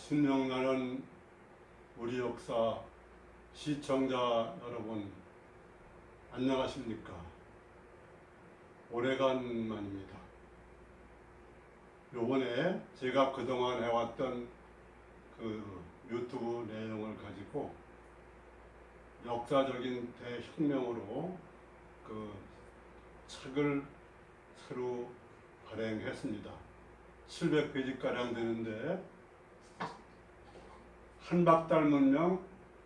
신명나는 우리 역사 시청자 여러분, 안녕하십니까? 오래간만입니다. 요번에 제가 그동안 해왔던 그 유튜브 내용을 가지고 역사적인 대혁명으로 그 책을 새로 발행했습니다. 700페이지가량 되는데 한박달 문명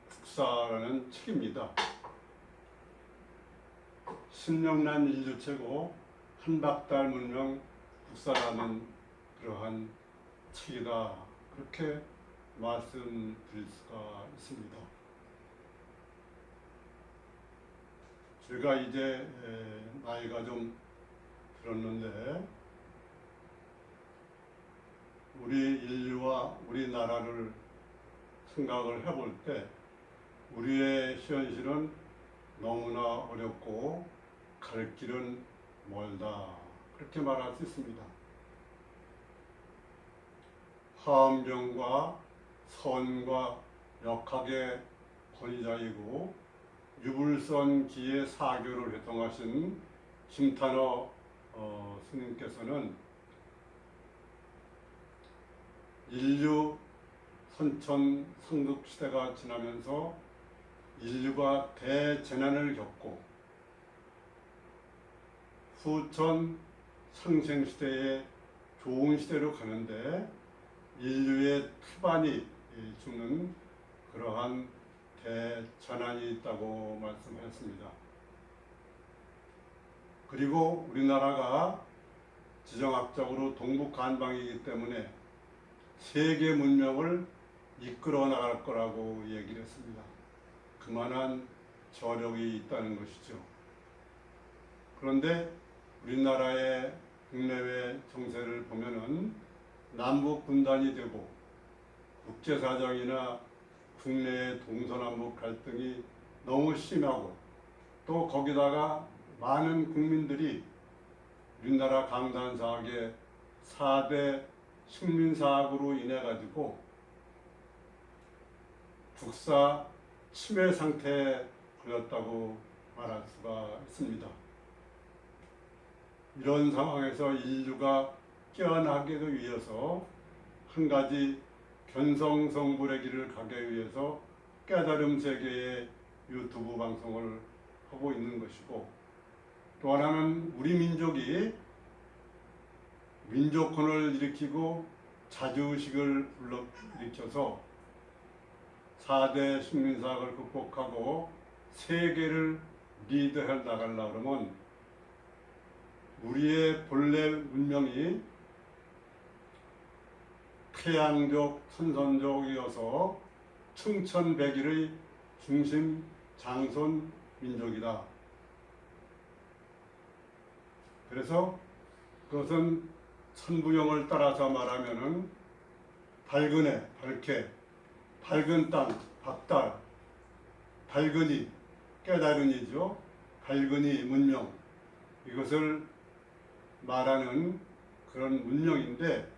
국사라는 책입니다. 신명난 인류체고 한박달 문명 국사라는 그러한 책이다, 그렇게 말씀드릴 수가 있습니다. 제가 이제 나이가 좀 들었는데 우리 인류와 우리나라를 생각을 해볼 때 우리의 현실은 너무나 어렵고 갈 길은 멀다, 그렇게 말할 수 있습니다. 화엄경과 선과 역학의 권위자이고 유불선기의 사교를 회통하신 김탄호 스님께서는 인류 선천 상급 시대가 지나면서 인류가 대재난을 겪고 후천 상생 시대의 좋은 시대로 가는데 인류의 태반이 주는 그러한 대전환이 있다고 말씀하셨습니다. 그리고 우리나라가 지정학적으로 동북간방이기 때문에 세계 문명을 이끌어 나갈 거라고 얘기를 했습니다. 그만한 저력이 있다는 것이죠. 그런데 우리나라의 국내외 정세를 보면은 남북 분단이 되고 국제사정이나 국내의 동서남북 갈등이 너무 심하고 또 거기다가 많은 국민들이 우리나라 강단사학의 4대 식민사학으로 인해 가지고 국사 침해 상태에 걸렸다고 말할 수가 있습니다. 이런 상황에서 인류가 깨어나기 위해서 한 가지 견성성불의 길을 가기 위해서 깨달음 세계의 유튜브 방송을 하고 있는 것이고, 또 하나는 우리 민족이 민족혼을 일으키고 자주의식을 불러일으켜서 4대 식민사학을 극복하고 세계를 리드해 나가려고 그러면 우리의 본래 문명이 태양족, 선선족이어서 충천백일의 중심 장손 민족이다. 그래서 그것은 천부영을 따라서 말하면은 밝은 해, 밝게, 밝은 땅, 박달, 밝은이, 깨달은이죠. 밝은이 문명, 이것을 말하는 그런 문명인데,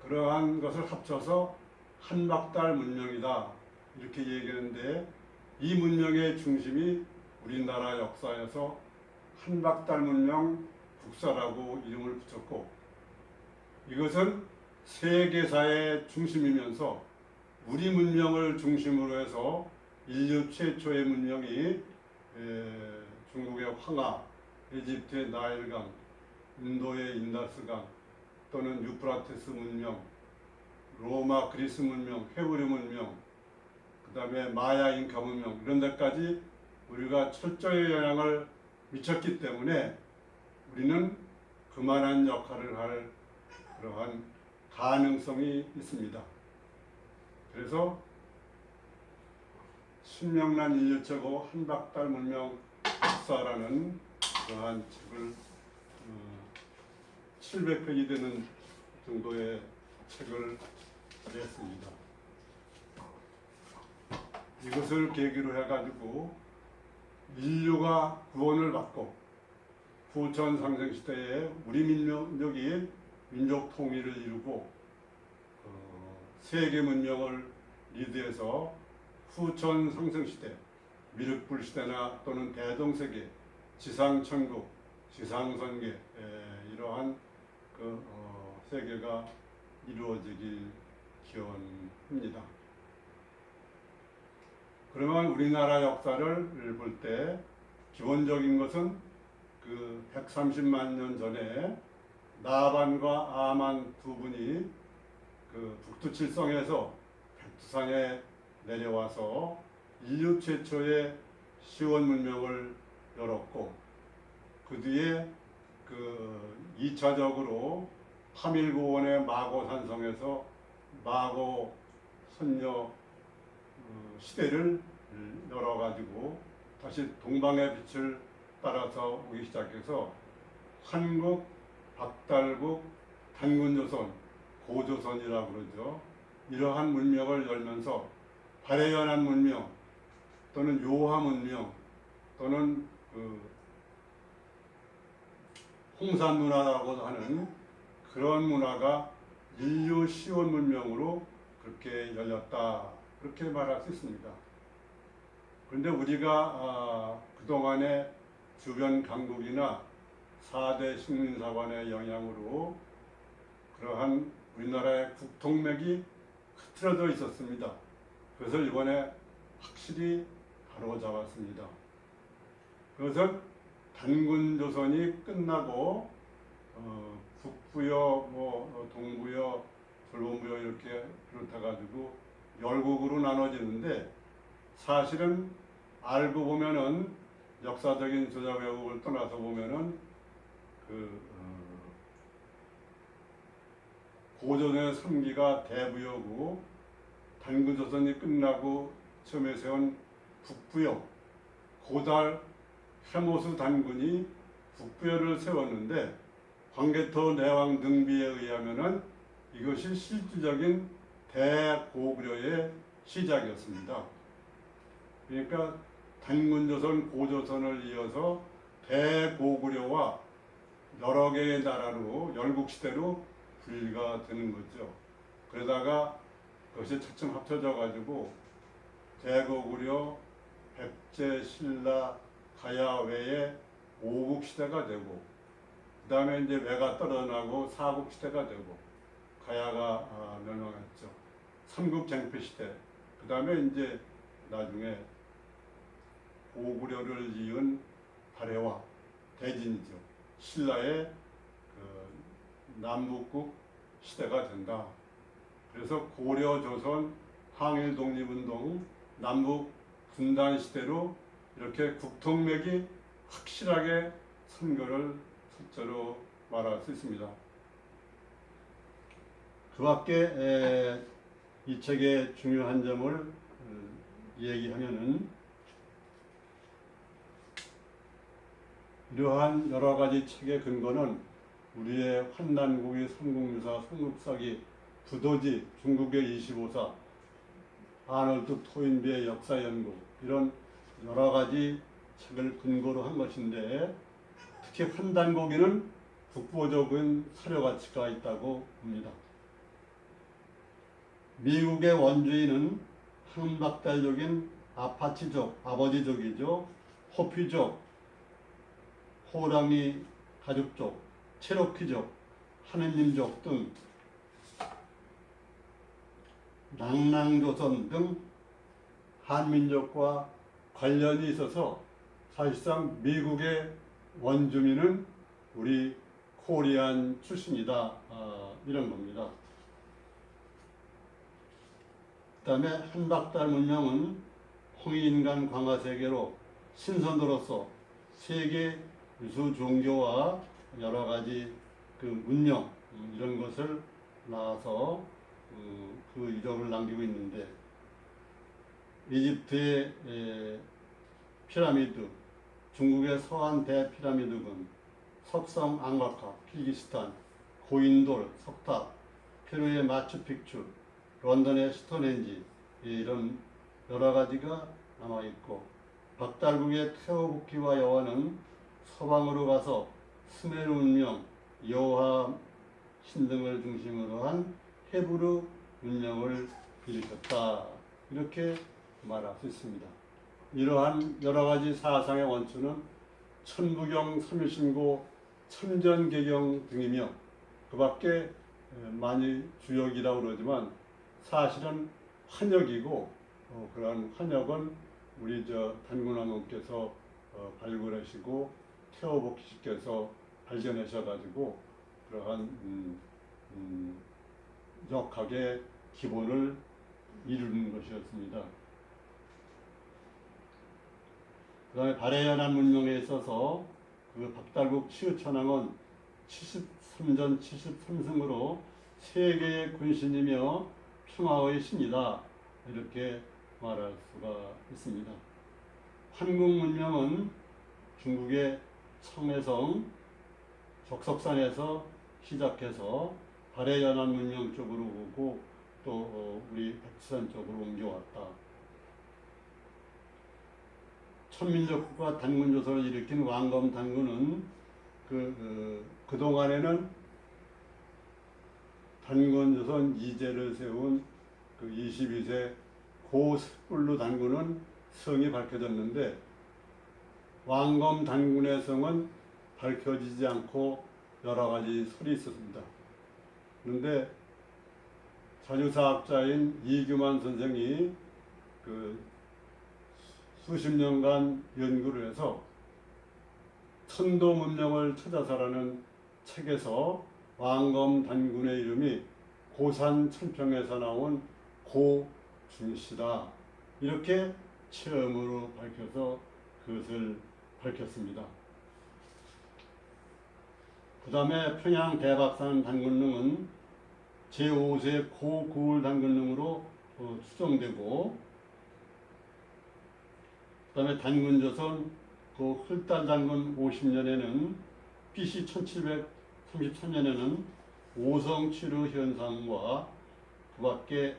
그러한 것을 합쳐서 한박달 문명이다, 이렇게 얘기하는데, 이 문명의 중심이 우리나라 역사에서 한박달 문명 국사라고 이름을 붙였고, 이것은 세계사의 중심이면서 우리 문명을 중심으로 해서 인류 최초의 문명이 중국의 황하, 이집트의 나일강, 인도의 인다스강, 또는 유프라테스 문명, 로마 그리스 문명, 헤브리 문명, 그 다음에 마야 잉카 문명, 이런 데까지 우리가 철저히 영향을 미쳤기 때문에 우리는 그만한 역할을 할 그러한 가능성이 있습니다. 그래서 신명난 인류체고 한박달 문명 역사라는 그러한 책을 700페이지 되는 정도의 책을 냈습니다. 이것을 계기로 해가지고 인류가 구원을 받고 후천 상생 시대에 우리 민족이 민족 통일을 이루고 세계 문명을 리드해서 후천 상승시대, 미륵불 시대나 또는 대동세계, 지상천국, 지상선계 이러한 세계가 이루어지길 기원합니다. 그러면 우리나라 역사를 볼 때 기본적인 것은 그 130만 년 전에 나반과 아만 두 분이 그 북두칠성에서 백두산에 내려와서 인류 최초의 시원 문명을 열었고, 그 뒤에 그 2차적으로 파밀고원의 마고산성에서 마고 선녀 시대를 열어가지고 다시 동방의 빛을 따라서 오기 시작해서 한국, 박달국, 단군조선, 고조선이라고 그러죠. 이러한 문명을 열면서 발해연한 문명 또는 요하 문명 또는 홍산 문화라고 하는 그런 문화가 인류 시원 문명으로 그렇게 열렸다, 그렇게 말할 수 있습니다. 그런데 우리가 그동안의 주변 강국이나 4대 식민사관의 영향으로 그러한 우리나라의 국통맥이 흐트러져 있었습니다. 그것을 이번에 확실히 바로잡았습니다. 그것은 단군조선이 끝나고 북부여, 동부여, 돌봄부여 이렇게 그렇다가지고 열국으로 나눠지는데, 사실은 알고 보면은 역사적인 조작 왜곡을 떠나서 보면은 고조선의 3기가 대부여고, 단군조선이 끝나고 처음에 세운 북부여, 고달 해모수 단군이 북부여를 세웠는데, 광개토 내왕 능비에 의하면은 이것이 실질적인 대고구려의 시작이었습니다. 그러니까 단군조선, 고조선을 이어서 대고구려와 여러 개의 나라로 열국시대로 분리가 되는 거죠. 그러다가 그것이 차츰 합쳐져 가지고 대고구려, 백제, 신라, 가야 외에 5국 시대가 되고, 그 다음에 이제 외가 떨어나고 4국 시대가 되고, 가야가 멸망했죠. 3국 쟁패 시대. 그 다음에 이제 나중에 고구려를 이은 발해와 대진이죠. 신라의 남북국 시대가 된다. 그래서 고려, 조선, 항일 독립운동, 남북 분단 시대로 이렇게 국통맥이 확실하게 선거를 첫째로 말할 수 있습니다. 그 밖에 이 책의 중요한 점을 얘기하면은, 이러한 여러 가지 책의 근거는 우리의 환난국의 삼국유사, 삼국사기, 부도지, 중국의 25사, 아놀드 토인비의 역사연구, 이런 여러 가지 책을 근거로 한 것인데, 특히 환단고기는 국보적인 사료 가치가 있다고 봅니다. 미국의 원주인은 한박달족인 아파치족, 아버지족이죠. 호피족, 호랑이 가죽족, 체로키족, 하느님족 등 낭랑조선 등 한민족과 관련이 있어서 사실상 미국의 원주민은 우리 코리안 출신이다, 이런 겁니다. 그 다음에 한박달 문명은 홍익인간 광화세계로 신선도로서 세계 유수 종교와 여러 가지 그 문명 이런 것을 낳아서 그 이력을 남기고 있는데, 이집트의 피라미드, 중국의 서한 대피라미드군, 석성 앙과카, 키르기스탄, 고인돌, 석탑, 페루의 마추픽추, 런던의 스톤헨지, 이런 여러 가지가 남아 있고, 박달국의 테오부키와 여호와는 서방으로 가서 스메르 문명, 여호와 신 등을 중심으로 한 헤브르 문명을 일으켰다. 이렇게 말할 수 있습니다. 이러한 여러 가지 사상의 원천은 천부경, 삼일신고, 천전개경 등이며 그 밖에 많이 주역이라고 그러지만 사실은 환역이고 그러한 환역은 우리 단군왕님께서 발굴하시고 태호복희 씨께서 발견하셔가지고 그러한 역학의 기본을 이루는 것이었습니다. 그 다음에 발해연안 문명에 있어서 그 박달국 치유천왕은 73전 73승으로 세계의 군신이며 평화의 신이다. 이렇게 말할 수가 있습니다. 한국 문명은 중국의 청해성, 적석산에서 시작해서 발해연안 문명 쪽으로 오고 또 우리 백두산 쪽으로 옮겨왔다. 천민족국가 단군조선을 일으킨 왕검 단군은 그동안에는 단군조선 이제를 세운 그 22세 고을루 단군은 성이 밝혀졌는데 왕검 단군의 성은 밝혀지지 않고 여러 가지 설이 있었습니다. 그런데 자주사학자인 이규만 선생이 수십 년간 연구를 해서 천도 문명을 찾아서라는 책에서 왕검 단군의 이름이 고산 천평에서 나온 고준씨다. 이렇게 처음으로 밝혀서 그것을 밝혔습니다. 그 다음에 평양 대박산 단군릉은 제5세 고구을 단군릉으로 추정되고 그 다음에 단군조선 그 헐달 단군 50년에는 BC 1733년에는 오성치루 현상과 그 밖에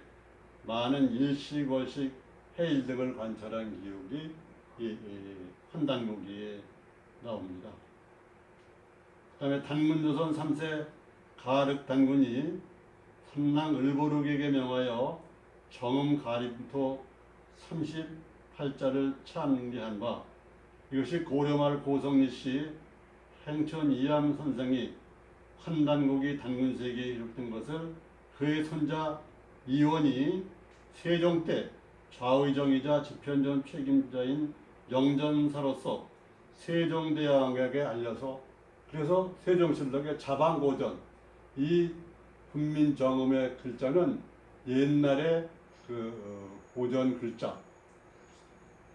많은 일식월식 해일 등을 관찰한 기록이 이 환단고기에 나옵니다. 그 다음에 단군조선 3세 가륵 단군이 삼랑 을보륵에게 명하여 정음 가림토 38자를 참계한 바 이것이 고려말 고성리씨 행천 이암 선생이 환단고기 단군세기에 기록된 것을 그의 손자 이원이 세종 때 좌의정이자 집현전 책임자인 영전사로서 세종대왕에게 알려서 그래서 세종실록의 자방고전 이 훈민정음의 글자는 옛날에 고전 글자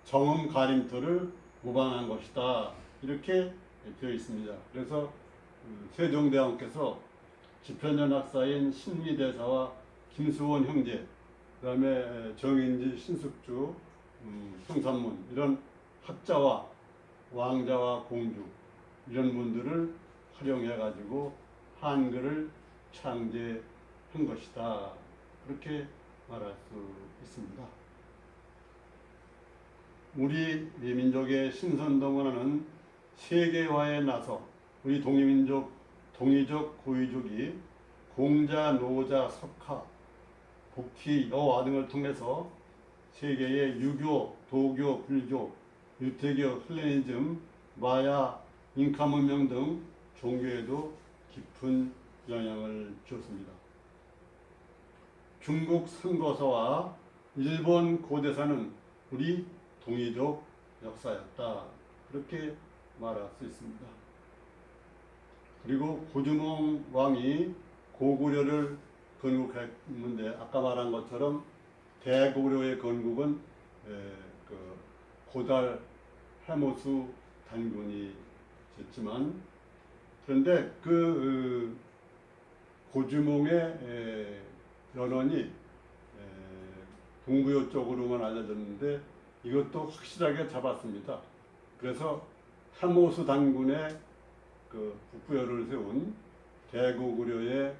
정음 가림토를 모방한 것이다. 이렇게 되어 있습니다. 그래서 세종대왕께서 집현전 학사인 신미대사와 김수원 형제, 그 다음에 정인지 신숙주, 성산문 이런 학자와 왕자와 공주 이런 분들을 활용해 가지고 한글을 창제한 것이다. 그렇게 말할 수 있습니다. 우리 민족의 신선동원하는 세계화에 나서 우리 동이민족, 동이족, 고이족이 공자, 노자, 석화, 복희, 여화 등을 통해서 세계의 유교, 도교, 불교, 유태교, 헬레니즘, 마야, 잉카 문명 등 종교에도 깊은 영향을 주었습니다. 중국 선거서와 일본 고대사는 우리 동이족 역사였다. 그렇게 말할 수 있습니다. 그리고 고주몽 왕이 고구려를 건국했는데 아까 말한 것처럼 대고려의 건국은 고달 해모수 단군이 됐지만 그런데 고주몽의 연원이 동부요 쪽으로만 알려졌는데 이것도 확실하게 잡았습니다. 그래서 해모수 단군의 북부여를 세운 대고구려의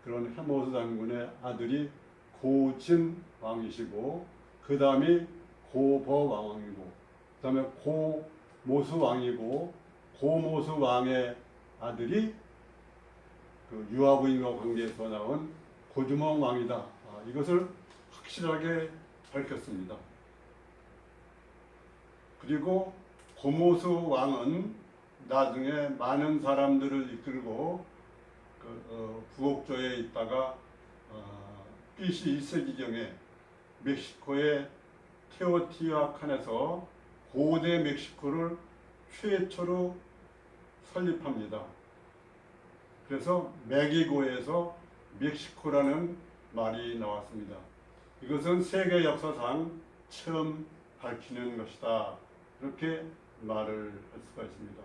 그런 해모수 단군의 아들이 고진 왕이시고 그 다음이 고버 왕이고 그 다음에 고모수 왕이고 고모수 왕의 아들이 유아부인과 관계에서 나온 고주몽 왕이다. 이것을 확실하게 밝혔습니다. 그리고 고모수 왕은 나중에 많은 사람들을 이끌고 부옥조에 있다가 BC 1세기경에 멕시코의 테오티후아칸에서 고대 멕시코를 최초로 설립합니다. 그래서 메기고에서 멕시코라는 말이 나왔습니다. 이것은 세계 역사상 처음 밝히는 것이다. 이렇게 말을 할 수가 있습니다.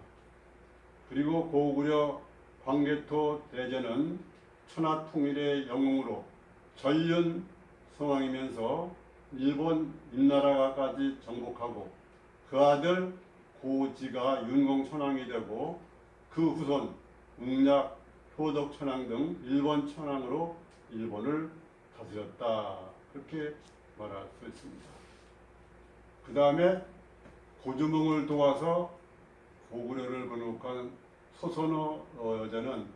그리고 고구려 광개토 대제는 천하통일의 영웅으로 전륜성왕이면서 일본 임나라까지 정복하고 그 아들 고지가 윤공천왕이 되고 그 후손 웅략, 효덕천왕 등 일본 천왕으로 일본을 다스렸다. 그렇게 말할 수 있습니다. 그 다음에 고주몽을 도와서 고구려를 건국한 소선호 여자는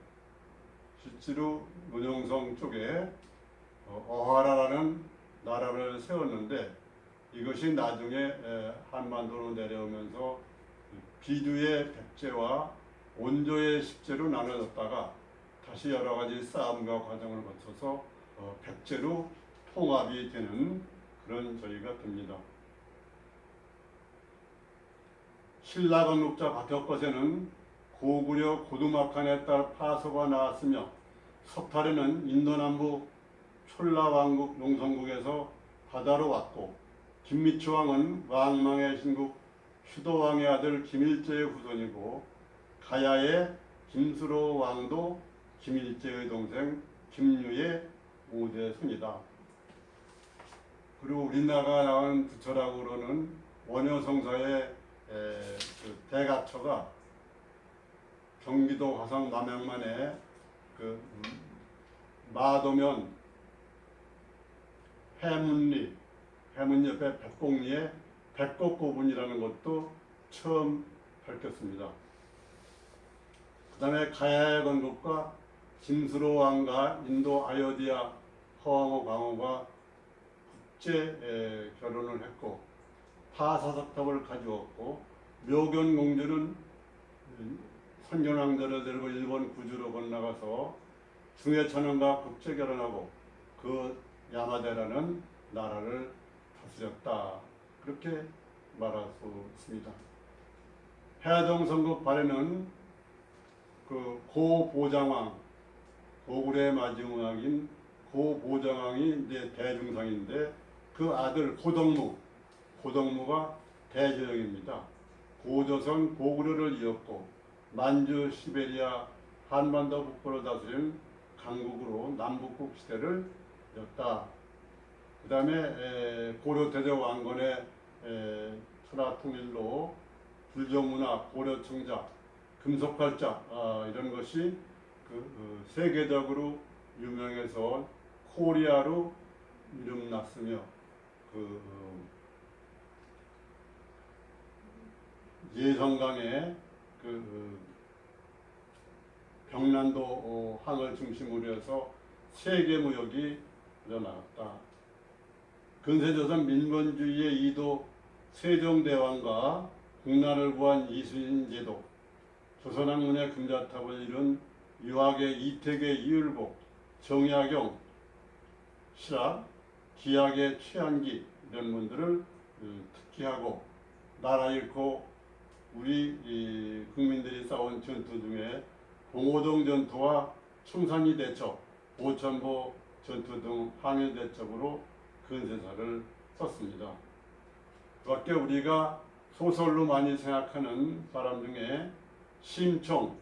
실제로 문영성 쪽에 어하라라는 나라를 세웠는데 이것이 나중에 한반도로 내려오면서 비두의 백제와 온조의 십제로 나눠졌다가 다시 여러 가지 싸움과 과정을 거쳐서 백제로 통합이 되는 그런 저희가 됩니다. 신라건국자 박혁거세는 고구려 고두막한에 따라 파서가 나왔으며 석탈에는 인도남부 촐라왕국 용성국에서 바다로 왔고 김미추왕은 왕망의 신국 휴도왕의 아들 김일제의 후손이고 가야의 김수로 왕도 김일제의 동생 김유의 5대 손이다. 그리고 우리나라가 나온 부처라고 그러는 원효성사의 그 대가처가 경기도 화성 남양만에 마도면 해문리 옆에 백곡리에 백곡고분이라는 것도 처음 밝혔습니다. 그 다음에 가야의 건국과 김수로 왕과 인도 아요디아 허왕호 광호가 국제 결혼을 했고 파사석탑을 가져왔고 묘견 공주는 선견왕자를 데리고 일본 구주로 건너가서 중해천왕과 국제 결혼하고 그 야마데라는 나라를 다스렸다. 그렇게 말할 수 있습니다. 해동성국 발에는 그 고보장왕, 고구려의 마지막인 고보장왕이 이제 대중상인데 그 아들 고덕무가 대제정입니다. 고조선 고구려를 이었고 만주, 시베리아, 한반도 북부를 다스린 강국으로 남북국 시대를 이었다. 그 다음에 고려대제 왕건의 천하통일로 불교문화, 고려청자, 금속팔자 이런 것이 세계적으로 유명해서 코리아로 이름났으며 예성강에 병난도 항을 중심으로 해서 세계 무역이 일어났다. 근세조선 민본주의의 이도 세종대왕과 국난을 구한 이순신 제도, 조선학문의 금자탑을 이룬 유학의 이택의 이율복, 정약용, 실학, 기학의 최한기 이런 분들을 특기하고 나라 잃고 우리 국민들이 싸운 전투 중에 봉오동 전투와 충산리 대첩, 오천보 전투 등 항일 대첩으로 근세사를 썼습니다. 그 밖에 우리가 소설로 많이 생각하는 사람 중에 심청,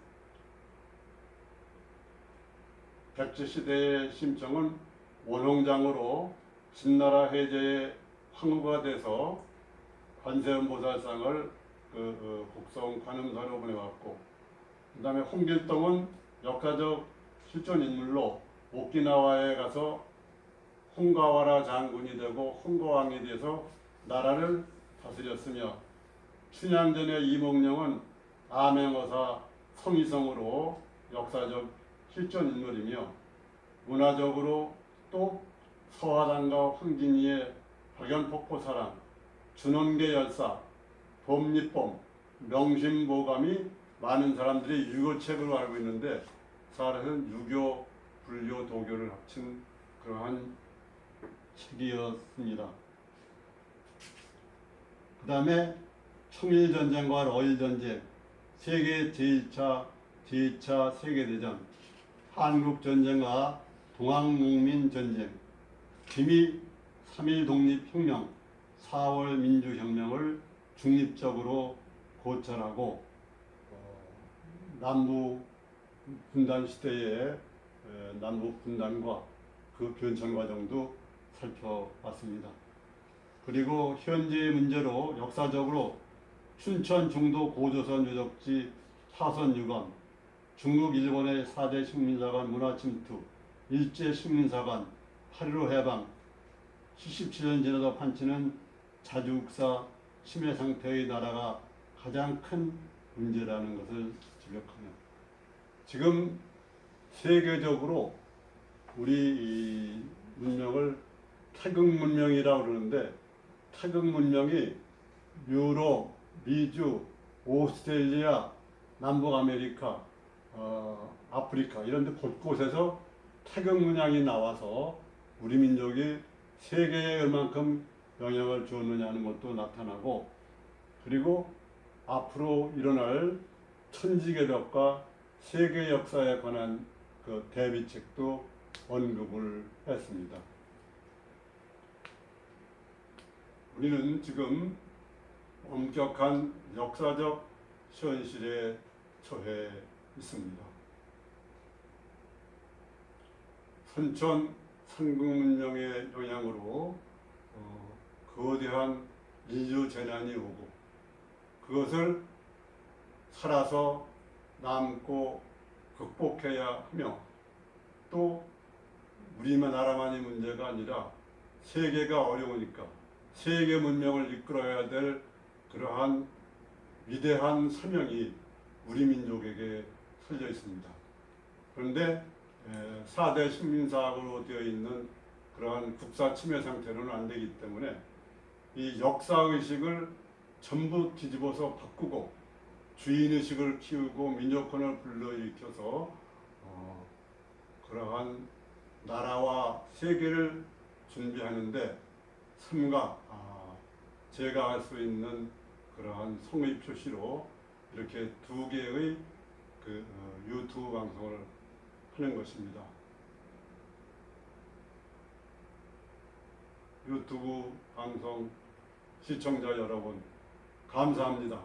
백제시대의 심청은 원홍장으로 진나라 해제의 황후가 돼서 관세음보살상을 국성 관음사로 보내왔고, 그 다음에 홍길동은 역사적 실존 인물로 오키나와에 가서 홍가와라 장군이 되고 홍가왕이 돼서 나라를 다스렸으며, 춘향전의 이몽룡은 암행어사 성희성으로 역사적 실존 인물이며 문화적으로 또 서화단과 황진이의 박연폭포사랑, 준원계 열사, 봄잎봄, 명심보감이 많은 사람들이 유교책으로 알고 있는데 사실은 유교, 불교, 도교를 합친 그러한 책이었습니다. 그 다음에 청일전쟁과 러일전쟁, 세계 제2차 세계대전, 한국전쟁과 동학농민전쟁, 김이 3.1 독립혁명, 4월 민주혁명을 중립적으로 고찰하고 남부 분단 시대의 남북 분단과 그 변천 과정도 살펴봤습니다. 그리고 현재의 문제로 역사적으로 춘천 중도 고조선 유적지 파손 유감, 중국 일본의 4대 식민사관 문화 침투, 일제 식민사관, 8.15 해방, 77년 지나도 판치는 자주국사 침해 상태의 나라가 가장 큰 문제라는 것을 지적하며 지금 세계적으로 우리 이 문명을 태극 문명이라고 그러는데 태극 문명이 유럽, 미주, 오스트레일리아, 남북아메리카, 아프리카 이런 데 곳곳에서 태극 문양이 나와서 우리 민족이 세계에 얼만큼 영향을 주었느냐는 것도 나타나고 그리고 앞으로 일어날 천지개벽과 세계 역사에 관한 그 대비책도 언급을 했습니다. 우리는 지금 엄격한 역사적 현실에 처해 있습니다. 선천 상국문명의 영향으로 거대한 인류 재난이 오고 그것을 살아서 남고 극복해야 하며 또 우리만 나라만이 문제가 아니라 세계가 어려우니까 세계 문명을 이끌어야 될 그러한 위대한 사명이 우리 민족에게 설려 있습니다. 그런데 4대 식민사학으로 되어 있는 그러한 국사 침해 상태로는 안 되기 때문에 이 역사의식을 전부 뒤집어서 바꾸고 주인의식을 키우고 민족혼을 불러일으켜서 그러한 나라와 세계를 준비하는데 삼가 제가 할 수 있는 그러한 성의 표시로 이렇게 2개의 그 유튜브 방송을 하는 것입니다. 유튜브 방송 시청자 여러분 감사합니다.